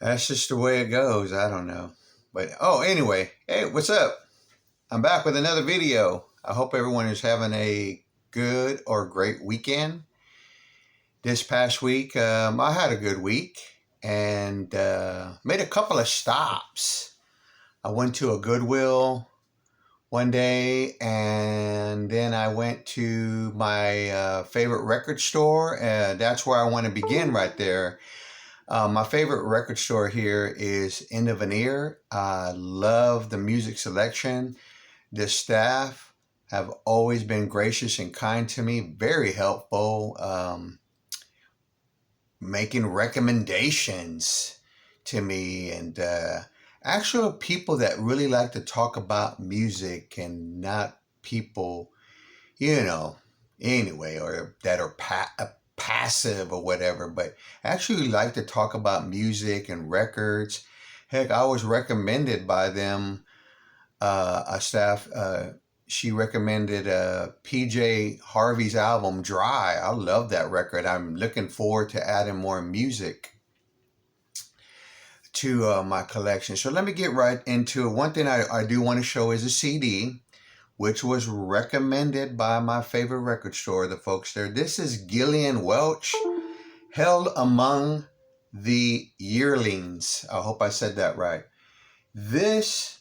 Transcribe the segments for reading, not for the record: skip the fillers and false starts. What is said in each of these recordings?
That's just the way it goes. I don't know. But, oh, anyway, hey, what's up? I'm back with another video. I hope everyone is having a good or great weekend. This past week, I had a good week and made a couple of stops. I went to a Goodwill one day, and then I went to my favorite record store. That's where I want to begin right there. My favorite record store here is In the Veneer. I love the music selection. The staff have always been gracious and kind to me, very helpful, making recommendations to me, and actual people that really like to talk about music and not people, you know, anyway, or that are passive or whatever, but actually like to talk about music and records. Heck, I was recommended by them, a staff. She recommended PJ Harvey's album Dry. I love that record. I'm looking forward to adding more music to my collection. So let me get right into it. One thing I do want to show is a CD, which was recommended by my favorite record store, the folks there. This is Gillian Welch, Held Among the Yearlings. I hope I said that right. This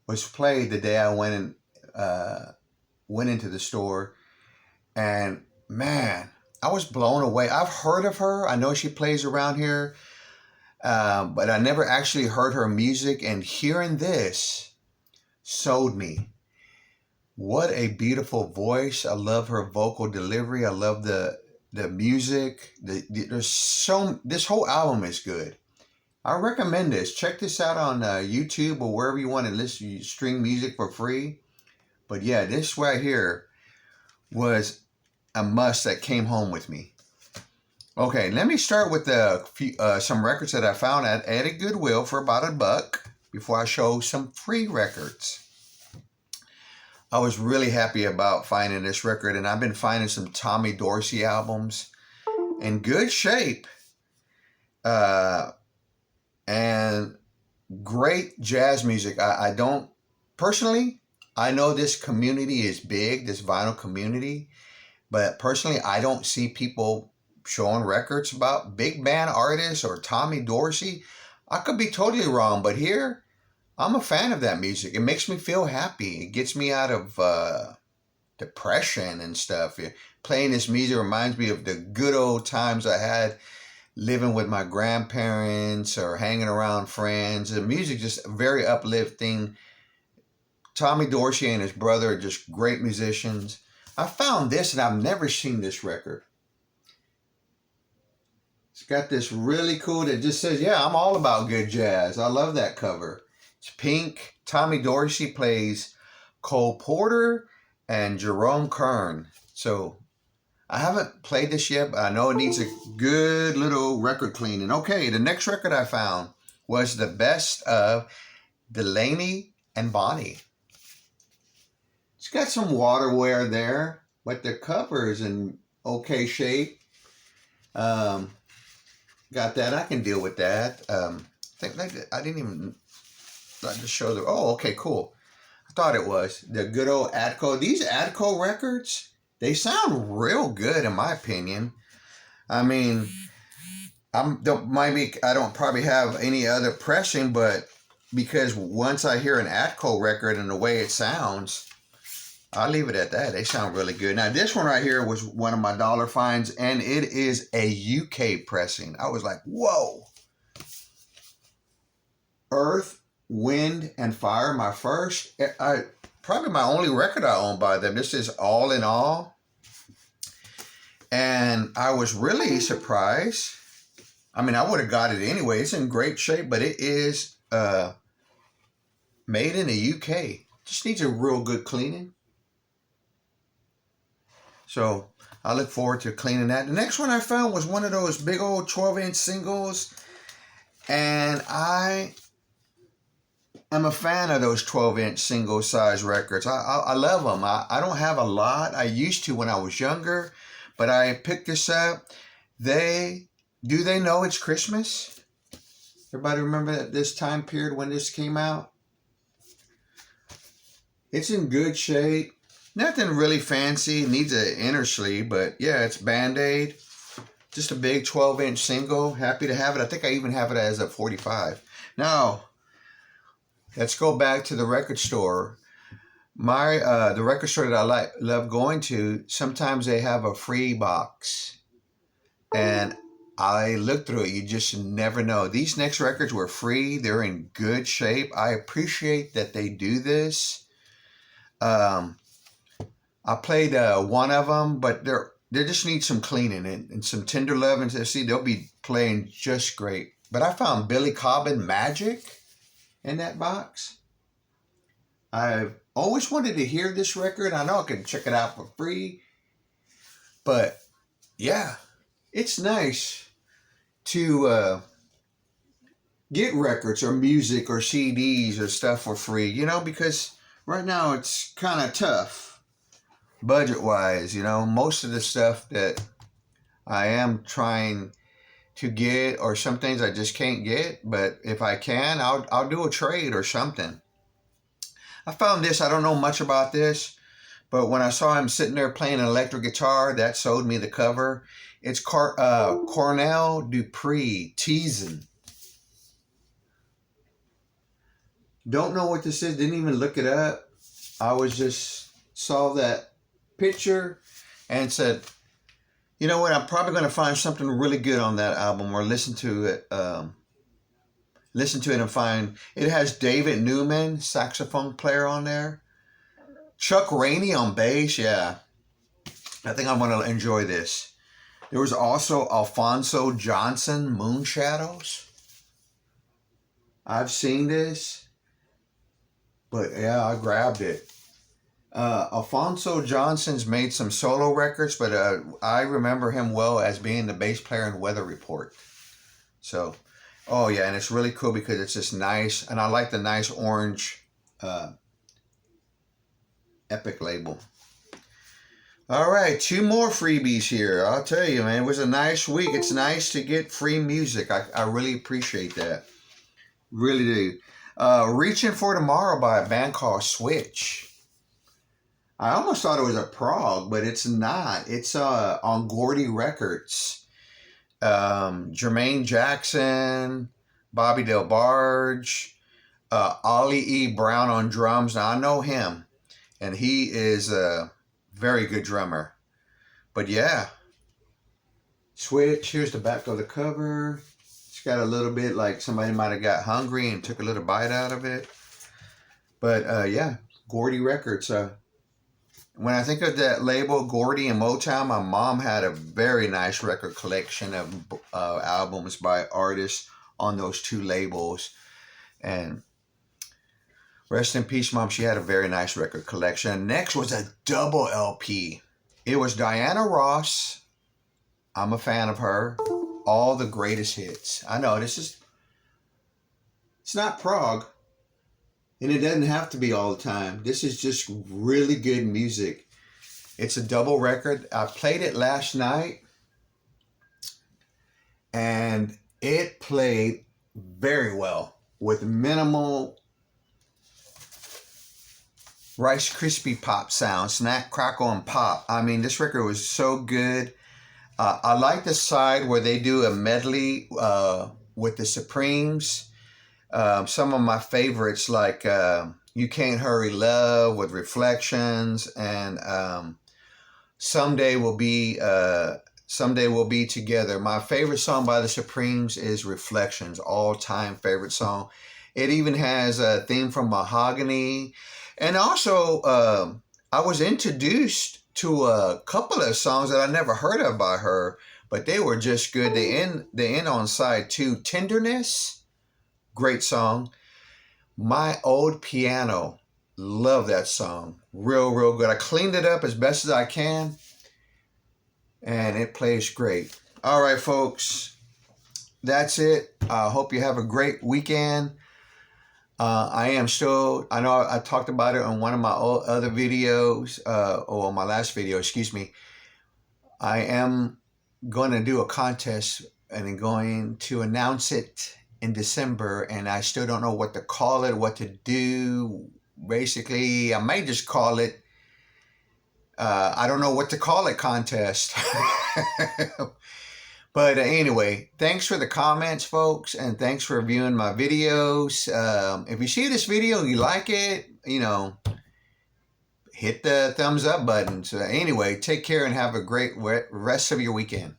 was played the day I went into the store, and man, I was blown away. I've heard of her. I know she plays around here, but I never actually heard her music, and hearing this sold me. What a beautiful voice. I love her vocal delivery. I love the music. This whole album is good. I recommend this. Check this out on YouTube or wherever you want to listen, you stream music for free. But yeah, this right here was a must that came home with me. Okay, let me start with some records that I found at a Goodwill for about $1 before I show some free records. I was really happy about finding this record, and I've been finding some Tommy Dorsey albums in good shape, and great jazz music. I don't, personally, I know this community is big, this vinyl community, but personally, I don't see people showing records about big band artists or Tommy Dorsey. I could be totally wrong, but here, I'm a fan of that music. It makes me feel happy. It gets me out of depression and stuff. Playing this music reminds me of the good old times I had living with my grandparents or hanging around friends. The music just very uplifting. Tommy Dorsey and his brother are just great musicians. I found this, and I've never seen this record. It's got this really cool that just says, yeah, I'm all about good jazz. I love that cover. It's pink. Tommy Dorsey plays Cole Porter and Jerome Kern. So I haven't played this yet, but I know it needs a good little record cleaning. Okay, the next record I found was the best of Delaney and Bonnie. It's got some water wear there, but the cover is in okay shape. Got that. I can deal with that. I didn't even like to show the. Oh, okay, cool. I thought it was the good old Atco. These Atco records, they sound real good in my opinion. I mean, I don't probably have any other pressing, but because once I hear an Atco record and the way it sounds, I'll leave it at that. They sound really good. Now, this one right here was one of my dollar finds, and it is a UK pressing. I was like, whoa. Earth, Wind, and Fire, my first, probably my only record I own by them. This is All in All. And I was really surprised. I mean, I would have got it anyway. It's in great shape, but it is made in the UK. Just needs a real good cleaning. So I look forward to cleaning that. The next one I found was one of those big old 12-inch singles. And I am a fan of those 12-inch single size records. I love them. I don't have a lot. I used to when I was younger, but I picked this up. Do they know it's Christmas? Everybody remember this time period when this came out? It's in good shape. Nothing really fancy. It needs an inner sleeve, but yeah, it's Band-Aid. Just a big 12-inch single. Happy to have it. I think I even have it as a 45. Now, let's go back to the record store. The record store that I love going to, sometimes they have a free box. And I looked through it. You just never know. These next records were free. They're in good shape. I appreciate that they do this. I played one of them, but they just need some cleaning and some tender love. And see, they'll be playing just great. But I found Billy Cobham Magic in that box. I've always wanted to hear this record. I know I can check it out for free. But yeah, it's nice to get records or music or CDs or stuff for free, you know, because right now it's kind of tough budget-wise, you know. Most of the stuff that I am trying to get, or some things I just can't get, but if I can, I'll do a trade or something. I found this. I don't know much about this, but when I saw him sitting there playing an electric guitar, that sold me the cover. It's Cornell Dupree, Teasing. Don't know what this is. Didn't even look it up. I was just saw that picture and said, you know what, I'm probably going to find something really good on that album, or listen to it and find it has David Newman, saxophone player, on there. Chuck Rainey on bass. Yeah, I think I'm going to enjoy this. There was also Alphonso Johnson, Moonshadows. I've seen this, but yeah, I grabbed it. Alphonso Johnson's made some solo records, but I remember him well as being the bass player in Weather Report. So, oh yeah, and it's really cool because it's just nice, and I like the nice orange Epic label. All right, 2 more freebies here. I'll tell you, man, it was a nice week. It's nice to get free music. I really appreciate that. Really do. Reaching for Tomorrow by a band called Switch. I almost thought it was a prog, but it's not. It's on Gordy Records. Jermaine Jackson, Bobby DelBarge, Ollie E. Brown on drums. Now, I know him, and he is a very good drummer. But yeah, Switch. Here's the back of the cover. It's got a little bit like somebody might have got hungry and took a little bite out of it. But yeah, Gordy Records. When I think of that label, Gordy and Motown, my mom had a very nice record collection of albums by artists on those 2 labels. And rest in peace, Mom. She had a very nice record collection. Next was a double LP. It was Diana Ross. I'm a fan of her. All the greatest hits. I know it's not prog. And it doesn't have to be all the time. This is just really good music. It's a double record. I played it last night, and it played very well with minimal Rice Krispie pop sound, snack, crackle, and pop. I mean, this record was so good. I like the side where they do a medley with the Supremes. Some of my favorites, like You Can't Hurry Love with Reflections, and Someday We'll Be Together. My favorite song by the Supremes is Reflections, all-time favorite song. It even has a theme from Mahogany. And also, I was introduced to a couple of songs that I never heard of by her, but they were just good. They end on side 2. Tenderness, great song. My Old Piano, love that song. Real good. I cleaned it up as best as I can, and it plays great. All right, folks, that's it. I hope you have a great weekend. I know I talked about it on one of my other videos, or my last video, excuse me. I am going to do a contest, and I'm going to announce it in December, and I still don't know what to call it, what to do. Basically, I might just call it, I don't know what to call it, contest. But anyway, thanks for the comments, folks, and thanks for viewing my videos. If you see this video, you like it, hit the thumbs up button. So anyway, take care and have a great rest of your weekend.